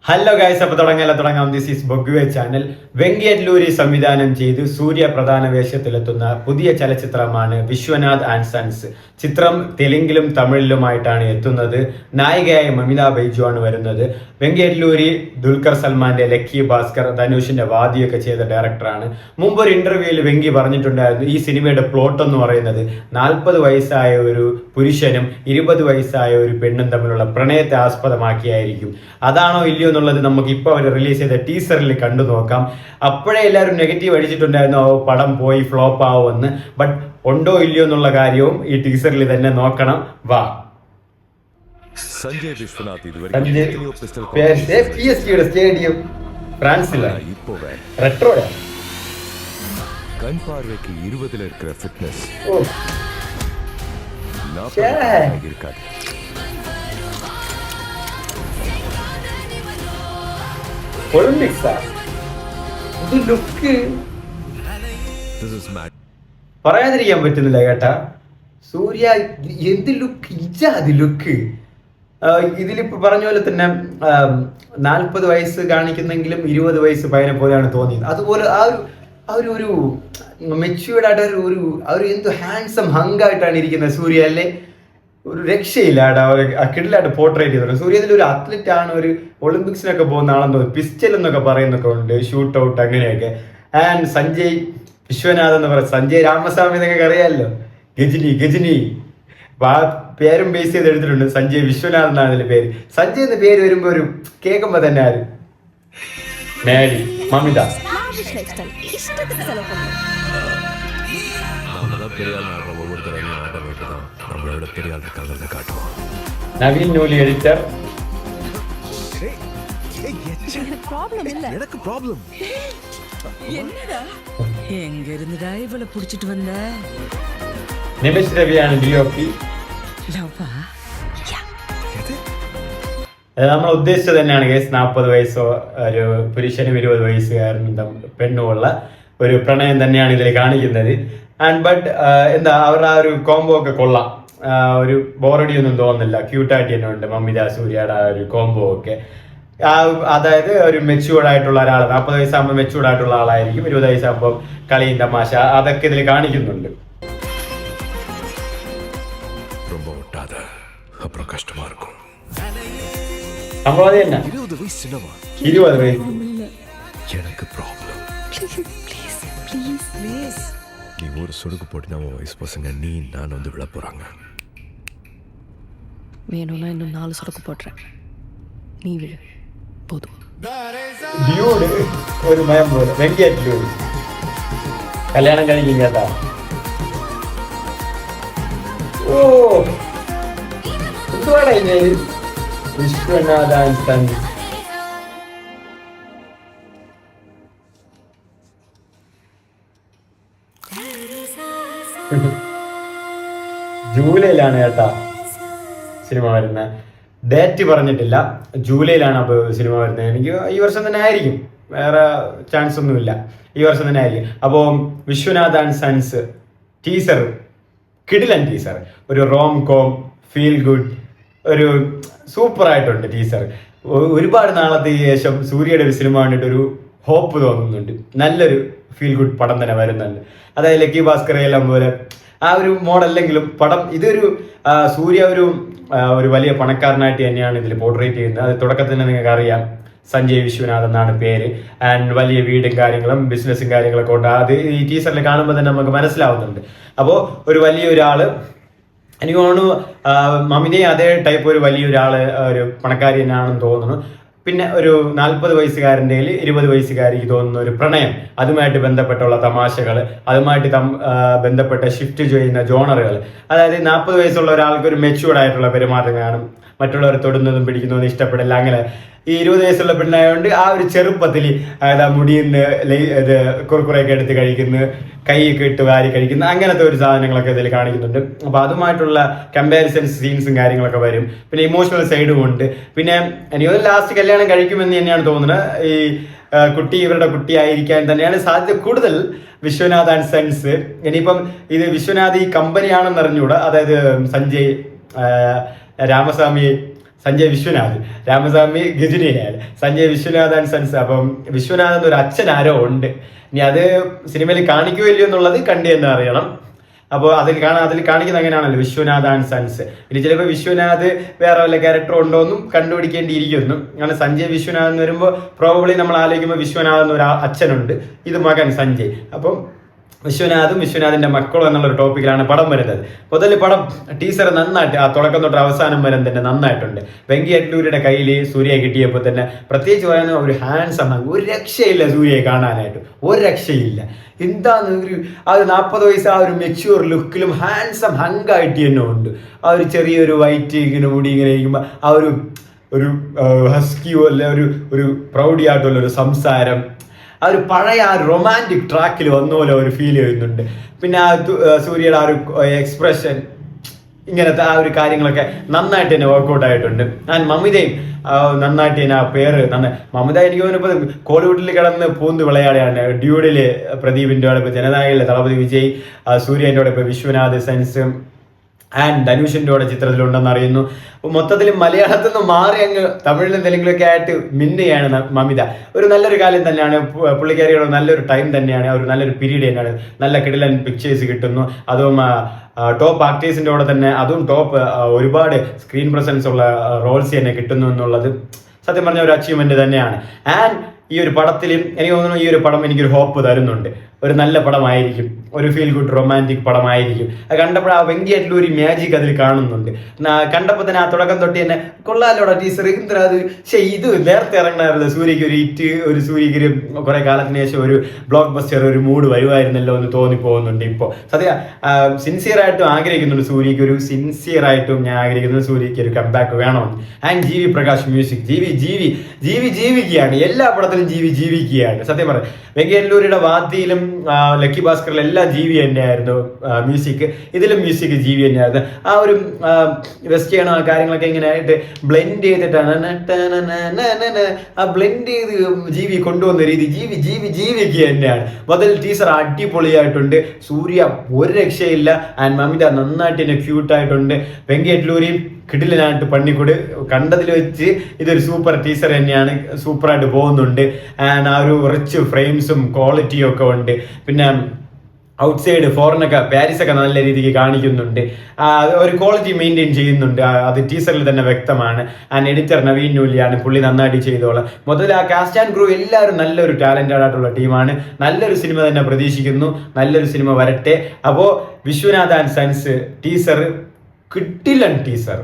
Hello guys, അപ്പോൾ തുടങ്ങാം. This is ബൊഗ്വേ ചാനൽ. വെങ്കയ്യ ലൂരി സംവിധാനം ചെയ്ത് സൂര്യ പ്രധാന വേഷത്തിലെത്തുന്ന പുതിയ ചലച്ചിത്രമാണ് വിശ്വനാഥ് ആൻഡ് സൺസ്. ചിത്രം തെലുങ്കിലും തമിഴിലുമായിട്ടാണ് എത്തുന്നത്. നായികയായ മമിത ബൈജു ആണ് വരുന്നത്. വെങ്കയ്യ ലൂരി ദുൽഖർ സൽമാന്റെ ലക്കി ഭാസ്കർ, ധനുഷിന്റെ വാദിയൊക്കെ ചെയ്ത ഡയറക്ടറാണ്. മുമ്പ് ഒരു ഇന്റർവ്യൂവിൽ വെങ്കി പറഞ്ഞിട്ടുണ്ടായിരുന്നു, ഈ സിനിമയുടെ പ്ലോട്ട് എന്ന് പറയുന്നത് 40 വയസ്സായ ഒരു പുരുഷനും 20 വയസ്സായ ഒരു പെണ്ണും തമ്മിലുള്ള പ്രണയത്തെ ആസ്പദമാക്കിയായിരിക്കും. അതാണോ ഇല്ലയോ എന്നുള്ളത് നമുക്ക് ഇപ്പോൾ അവർ റിലീസ് ചെയ്ത ടീസറിൽ കണ്ടു നോക്കാം. അപ്പോഴേ എല്ലാവരും നെഗറ്റീവ് അടിച്ചിട്ടുണ്ടായിരുന്നു, പടം പോയി ഫ്ലോപ്പ് ആവുമെന്ന്. ബട്ട് ഉണ്ടോ ഇല്ലയോ എന്നുള്ള കാര്യവും ഈ ടീസറിൽ തന്നെ നോക്കണം. വാ. സഞ്ജയ് വിശ്വനാഥ് സ്റ്റേഡിയം ഫ്രാൻസിലാണ്. റെട്രോയാ கண் பார்வைக்கு 20ல இருக்கிற ஃபிட்னஸ் இருக்காது. ഒളിമ്പിക്സാ ഇത് ലുക്ക് പറയാതിരിക്കാൻ പറ്റുന്നില്ല കേട്ടാ. സൂര്യ എന്ത് ലുക്ക്, ഇജാതി ലുക്ക്. ഇതിലിപ്പോ പറഞ്ഞ പോലെ തന്നെ 40 വയസ്സ് കാണിക്കുന്നെങ്കിലും 20 വയസ്സ് പയ്യനെ പോലെയാണ് തോന്നിയത്. അതുപോലെ ആ ഒരു മെച്യൂർഡ് ആയിട്ട് ഒരു എന്ത് ഹാൻസം ഹങ്കായിട്ടാണ് ഇരിക്കുന്നത് സൂര്യ അല്ലേ. ഒരു രക്ഷയില്ല ആ കിടിലായിട്ട് പോർട്രേറ്റ് ചെയ്തിട്ടുണ്ട്. സൂര്യ ഇതിലൊരു അത്ലറ്റ് ആണ്, ഒരു ഒളിമ്പിക്സിനൊക്കെ പോകുന്ന ആളെന്ന് തോന്നുന്നു. പിസ്റ്റൽ എന്നൊക്കെ പറയുന്നൊക്കെ ഉണ്ട്, ഷൂട്ട് ഔട്ട് അങ്ങനെയൊക്കെ. ആൻഡ് സഞ്ജയ് വിശ്വനാഥ് എന്ന് പറയുന്നത് സഞ്ജയ് രാമസ്വാമി എന്നൊക്കെ അറിയാമല്ലോ, ഗജനി. അപ്പൊ ആ പേരും ബേസ് ചെയ്ത് എടുത്തിട്ടുണ്ട്. സഞ്ജയ് വിശ്വനാഥ് എന്നാണ് അതിന്റെ പേര്. സഞ്ജയ് എന്ന പേര് വരുമ്പോ ഒരു കേൾക്കുമ്പോ തന്നെ ആര് നേടി മമിത നവീൻ നൂലി എഡിറ്റർ. നിമിഷ് രവിയാണ് DOP. നമ്മൾ ഉദ്ദേശിച്ചത് തന്നെയാണ് കേസ്. 40 വയസ്സോ ഒരു പുരുഷനും 20 വയസ്സുകാരനും പെണ്ണുമുള്ള ഒരു പ്രണയം തന്നെയാണ് ഇതിൽ കാണിക്കുന്നത്. ആൻഡ് ബട്ട് എന്താ അവരുടെ ആ ഒരു കോംബോ ഒക്കെ കൊള്ളാം. ഒരു ബോറടി ഒന്നും തോന്നുന്നില്ല, ക്യൂട്ടായിട്ട് തന്നെ ഉണ്ട് മമിത സൂര്യയുടെ ആ ഒരു കോംബോ ഒക്കെ. അതായത് ഒരു മെച്യൂർഡ് ആയിട്ടുള്ള ഒരാൾ 40 വയസ്സാകുമ്പോൾ മെച്യൂർഡ് ആയിട്ടുള്ള ആളായിരിക്കും, 20 വയസ്സാകുമ്പോൾ കളിയും തമാശ അതൊക്കെ ഇതിൽ കാണിക്കുന്നുണ്ട്. സംഭവം അത് തന്നെ, 20 വയസ്സ്. நீ ஒரு சொடுக்கு போட்டு நம்ம வயசு பசங்க நீ நான் வந்து விழ போறாங்க. வேணும்னா இன்னும் 4 சொடுக்கு போடுறேன், நீ விழு போதும். ഒരു മയം പോലെ വെങ്കയ്യ കല്യാണം കഴിക്കും കേട്ടാ. ഓ എന്തുവാണ് വിശ്വനാഥ് ആൻഡ് സൺസ്. ജൂലൈയിലാണ് കേട്ടാ സിനിമ വരുന്നത്. ഡേറ്റ് പറഞ്ഞിട്ടില്ല, ജൂലൈയിലാണ് അപ്പോൾ സിനിമ വരുന്നത്. എനിക്ക് ഈ വർഷം തന്നെ ആയിരിക്കും, വേറെ ചാൻസ് ഒന്നുമില്ല, ഈ വർഷം തന്നെ ആയിരിക്കും. അപ്പോൾ വിശ്വനാഥ് ആൻഡ് സൺസ് ടീസർ, കിടിലൻ ടീസർ, ഒരു റോം കോം ഫീൽ ഗുഡ്, ഒരു സൂപ്പർ ആയിട്ടുണ്ട് ടീസർ. ഒരുപാട് നാളത്തെ ശേഷം സൂര്യയുടെ ഒരു സിനിമ കണ്ടിട്ട് ഒരു ഹോപ്പ് തോന്നുന്നുണ്ട്. നല്ലൊരു ഫീൽ ഗുഡ് പടം തന്നെ വരുന്നുണ്ട്. അതായത് ലക്കി ഭാസ്കർ എല്ലാം പോലെ ആ ഒരു മോഡല്ലെങ്കിലും പടം ഇതൊരു സൂര്യ ഒരു വലിയ പണക്കാരനായിട്ട് തന്നെയാണ് ഇതിൽ പോർട്രേറ്റ് ചെയ്യുന്നത്. അത് തുടക്കത്തിൽ തന്നെ നിങ്ങൾക്ക് അറിയാം, സഞ്ജയ് വിശ്വനാഥ് എന്നാണ് പേര്. ആൻഡ് വലിയ വീടും കാര്യങ്ങളും ബിസിനസ്സും കാര്യങ്ങളൊക്കെ ഉണ്ട്. അത് ഈ ടീസറിൽ കാണുമ്പോൾ തന്നെ നമുക്ക് മനസ്സിലാവുന്നുണ്ട്. അപ്പോൾ ഒരു വലിയൊരാള്, എനിക്ക് തോന്നുന്നു മമിതയും അതേ ടൈപ്പ് ഒരു വലിയൊരാള്, ഒരു പണക്കാരി തന്നെയാണെന്ന് തോന്നുന്നു. പിന്നെ ഒരു 40 വയസ്സുകാരൻ്റെ 20 വയസ്സുകാരിക്ക് തോന്നുന്ന ഒരു പ്രണയം, അതുമായിട്ട് ബന്ധപ്പെട്ടുള്ള തമാശകൾ, അതുമായിട്ട് ബന്ധപ്പെട്ട ഷിഫ്റ്റ് ചെയ്യുന്ന ജോണറുകൾ. അതായത് 40 വയസ്സുള്ള ഒരാൾക്ക് ഒരു മെച്യൂർഡ് ആയിട്ടുള്ള പെരുമാറ്റം കാണും, മറ്റുള്ളവർ തൊടുന്നതും പിടിക്കുന്നതും ഇഷ്ടപ്പെടില്ല. അങ്ങനെ ഈ 20 വയസ്സുള്ള പെണ്ണായതുകൊണ്ട് ആ ഒരു ചെറുപ്പത്തിൽ മുടിയിന്ന് ഇത് കുറുക്കുറയൊക്കെ എടുത്ത് കഴിക്കുന്നു, കൈയൊക്കെ ഇട്ട് വാരി കഴിക്കുന്ന അങ്ങനത്തെ ഒരു സാധനങ്ങളൊക്കെ ഇതിൽ കാണിക്കുന്നുണ്ട്. അപ്പോൾ അതുമായിട്ടുള്ള കമ്പാരിസൺ സീൻസും കാര്യങ്ങളൊക്കെ വരും. പിന്നെ ഇമോഷണൽ സൈഡും ഉണ്ട്. പിന്നെ എനിക്ക് ലാസ്റ്റ് കല്യാണം കഴിക്കുമെന്ന് തന്നെയാണ് തോന്നുന്നത്. ഈ കുട്ടി ഇവരുടെ കുട്ടിയായിരിക്കാൻ തന്നെയാണ് സാധ്യത കൂടുതൽ. വിശ്വനാഥ് ആൻഡ് സൺസ്, ഇനിയിപ്പം ഇത് വിശ്വനാഥ് ഈ കമ്പനിയാണെന്ന് അറിഞ്ഞുകൂടാ. അതായത് സഞ്ജയ് രാമസ്വാമി സഞ്ജയ് വിശ്വനാഥ്, രാമസ്വാമി ഗജനിയാണ്, സഞ്ജയ് വിശ്വനാഥ് ആൻഡ് സൺസ്. അപ്പം വിശ്വനാഥ് എന്നൊരു അച്ഛൻ ആരോ ഉണ്ട്. ഇനി അത് സിനിമയിൽ കാണിക്കുമല്ലോ എന്നുള്ളത് കണ്ടു എന്ന് അറിയണം. അപ്പോൾ അതിൽ കാണിക്കുന്നത് അങ്ങനെയാണല്ലോ, വിശ്വനാഥ് ആൻഡ് സൺസ്. ഇനി ചിലപ്പോൾ വിശ്വനാഥ് വേറെ വല്ല ക്യാരക്ടർ ഉണ്ടോ എന്നും കണ്ടുപിടിക്കേണ്ടിയിരിക്കുന്നു. അങ്ങനെ സഞ്ജയ് വിശ്വനാഥ് എന്ന് വരുമ്പോൾ പ്രോബബ്ലി നമ്മൾ ആലോചിക്കുമ്പോൾ വിശ്വനാഥ് എന്നൊരു അച്ഛനുണ്ട്, ഇത് മകൻ സഞ്ജയ്. അപ്പം വിശ്വനാഥിന്റെ മക്കളും എന്നുള്ളൊരു ടോപ്പിക്കിലാണ് പടം വരുന്നത്. മുതൽ പടം ടീസർ നന്നായിട്ട് ആ തുടക്കം തൊട്ട് അവസാനം വരെ തന്നെ നന്നായിട്ടുണ്ട്. വെങ്കി അഡ്ലൂരിയുടെ കയ്യിൽ സൂര്യയെ കിട്ടിയപ്പോൾ തന്നെ പ്രത്യേകിച്ച് പറയുന്ന ഒരു ഹാൻസം, ഒരു രക്ഷയില്ല സൂര്യയെ കാണാനായിട്ട്, ഒരു രക്ഷയില്ല. എന്താന്ന് ആ ഒരു 40 വയസ്സ് ആ ഒരു മെച്യൂർ ലുക്കിലും ഹാൻസം ഹങ്കായിട്ട് തന്നെ ഉണ്ട്. ആ ഒരു ചെറിയൊരു വൈറ്റ് ഇങ്ങനെ മുടി ഇങ്ങനെ ഇരിക്കുമ്പോൾ ആ ഒരു ഹസ്കിയോ അല്ല ഒരു പ്രൗഡി ആയിട്ടുള്ള ഒരു സംസാരം, ആ ഒരു പഴയ ആ റൊമാൻറ്റിക് ട്രാക്കിൽ വന്ന പോലെ ഒരു ഫീൽ ചെയ്യുന്നുണ്ട്. പിന്നെ ആ സൂര്യയുടെ ആ ഒരു എക്സ്പ്രഷൻ, ഇങ്ങനത്തെ ആ ഒരു കാര്യങ്ങളൊക്കെ നന്നായിട്ട് തന്നെ വർക്കൗട്ട് ആയിട്ടുണ്ട്. ആൻഡ് മമിതയും നന്നായിട്ട് തന്നെ ആ പേര് മമിത എനിക്ക് തോന്നുമ്പോൾ കോളിവുഡിൽ കിടന്ന് പൂന്ത് വിളയാടെയാണ്. ഡ്യൂഡില് പ്രദീപിൻ്റെ കൂടെ ഇപ്പോൾ ജനനായകയിലെ തളപതി വിജയ്, സൂര്യൻ്റെ കൂടെ ഇപ്പോൾ വിശ്വനാഥ് സെൻസും ആൻഡ് ധനുഷിൻ്റെ കൂടെ ചിത്രത്തിലുണ്ടെന്ന് അറിയുന്നു. മൊത്തത്തിൽ മലയാളത്തിൽ നിന്ന് മാറി അങ്ങ് തമിഴിലും തെലുങ്കിലൊക്കെ ആയിട്ട് മിന്നുകയാണ് മമിത. ഒരു നല്ലൊരു കാലം തന്നെയാണ് പുള്ളിക്കാരിയുടെ, നല്ലൊരു ടൈം തന്നെയാണ്, ഒരു നല്ലൊരു പീരീഡ് തന്നെയാണ്. നല്ല കിടിലൻ പിക്ചേഴ്സ് കിട്ടുന്നു, അതും ടോപ്പ് ആക്ടേഴ്സിൻ്റെ കൂടെ തന്നെ, അതും ടോപ്പ് ഒരുപാട് സ്ക്രീൻ പ്രസൻസ് ഉള്ള റോൾസ് തന്നെ കിട്ടുന്നു എന്നുള്ളത് സത്യം പറഞ്ഞ ഒരു അച്ചീവ്മെന്റ് തന്നെയാണ്. ആൻഡ് ഈ ഒരു പടത്തിലും എനിക്ക് തോന്നുന്നു ഈ ഒരു പടം എനിക്കൊരു ഹോപ്പ് തരുന്നുണ്ട്. ഒരു നല്ല പടമായിരിക്കും, ഒരു ഫീൽ ഗുഡ് റൊമാൻറ്റിക് പടമായിരിക്കും. അത് കണ്ടപ്പോൾ ആ വെങ്കി അഡ്ലൂരി മാജിക് അതിൽ കാണുന്നുണ്ട്. കണ്ടപ്പോൾ തന്നെ ആ തുടക്കം തൊട്ട് തന്നെ കൊള്ളാലോടാ ടീച്ചർ, അത് ഇത് നേരത്തെ ഇറങ്ങണമായിരുന്നു, സൂര്യക്ക് ഒരു ഹിറ്റ്, ഒരു സൂര്യക്ക് കുറെ കാലത്തിന് ശേഷം ഒരു ബ്ലോക്ക് ബസ്റ്റർ ഒരു മൂഡ് വരുമായിരുന്നല്ലോ എന്ന് തോന്നിപ്പോകുന്നുണ്ട്. ഇപ്പോൾ സത്യം സിൻസിയറായിട്ടും ആഗ്രഹിക്കുന്നുണ്ട് സൂര്യക്ക് ഒരു സിൻസിയറായിട്ടും ഞാൻ ആഗ്രഹിക്കുന്നത് സൂര്യക്ക് ഒരു കംബാക്ക് വേണമെന്ന്. And G V Prakash music, ജീവിക്കുകയാണ്, എല്ലാ പടത്തിലും ജീവിക്കുകയാണ്. സത്യം പറയാം, വെങ്കി അഡ്ലൂരിയുടെ വാദ്യയിലും ലക്കി ഭാസ്കറിലും എല്ലാം ജീവി തന്നെയായിരുന്നു മ്യൂസിക്, ഇതിലും മ്യൂസിക് ജീവി തന്നെയായിരുന്നു. ആ ഒരു വെസ്റ്റേൺ ആ കാര്യങ്ങളൊക്കെ ഇങ്ങനെ ആയിട്ട് ബ്ലെൻഡ് ചെയ്തിട്ടാണ് ആ ബ്ലെൻഡ് ചെയ്ത് ജീവി കൊണ്ടുവന്ന രീതി ജീവിക്ക് തന്നെയാണ്. മുതൽ ടീസർ അടിപൊളിയായിട്ടുണ്ട്, സൂര്യ ഒരു രക്ഷയില്ല, ആൻഡ് മമിത നന്നായിട്ട് തന്നെ ക്യൂട്ടായിട്ടുണ്ട്. വെങ്കി അഡ്ലൂരിയും കിടിലനായിട്ട് പണിക്കൂട് കണ്ടതിൽ വെച്ച് ഇതൊരു സൂപ്പർ ടീസർ തന്നെയാണ്, സൂപ്പറായിട്ട് പോകുന്നുണ്ട്. ആൻഡ് ആ ഒരു റിച്ച് ഫ്രെയിംസും ക്വാളിറ്റിയും ഒക്കെ ഉണ്ട്. പിന്നെ ഔട്ട്സൈഡ് ഫോറിനൊക്കെ പാരീസൊക്കെ നല്ല രീതിക്ക് കാണിക്കുന്നുണ്ട്, ഒരു ക്വാളിറ്റി മെയിൻറ്റെയിൻ ചെയ്യുന്നുണ്ട്, അത് ടീസറിൽ തന്നെ വ്യക്തമാണ്. ആൻഡ് എഡിറ്റർ നവീൻ നൂലിയാണ്, പുള്ളി നന്നായിട്ട് ചെയ്തോളാം. മൊത്തത്തിൽ ആ കാസ്റ്റ് ആൻഡ് ക്രൂ എല്ലാവരും നല്ലൊരു ടാലന്റഡ് ആയിട്ടുള്ള ടീമാണ്. നല്ലൊരു സിനിമ തന്നെ പ്രതീക്ഷിക്കുന്നു, നല്ലൊരു സിനിമ വരട്ടെ. അപ്പോൾ വിശ്വനാഥ് ആൻഡ് സൺസ് ടീസർ കിട്ടില്ലൻ ടീസർ.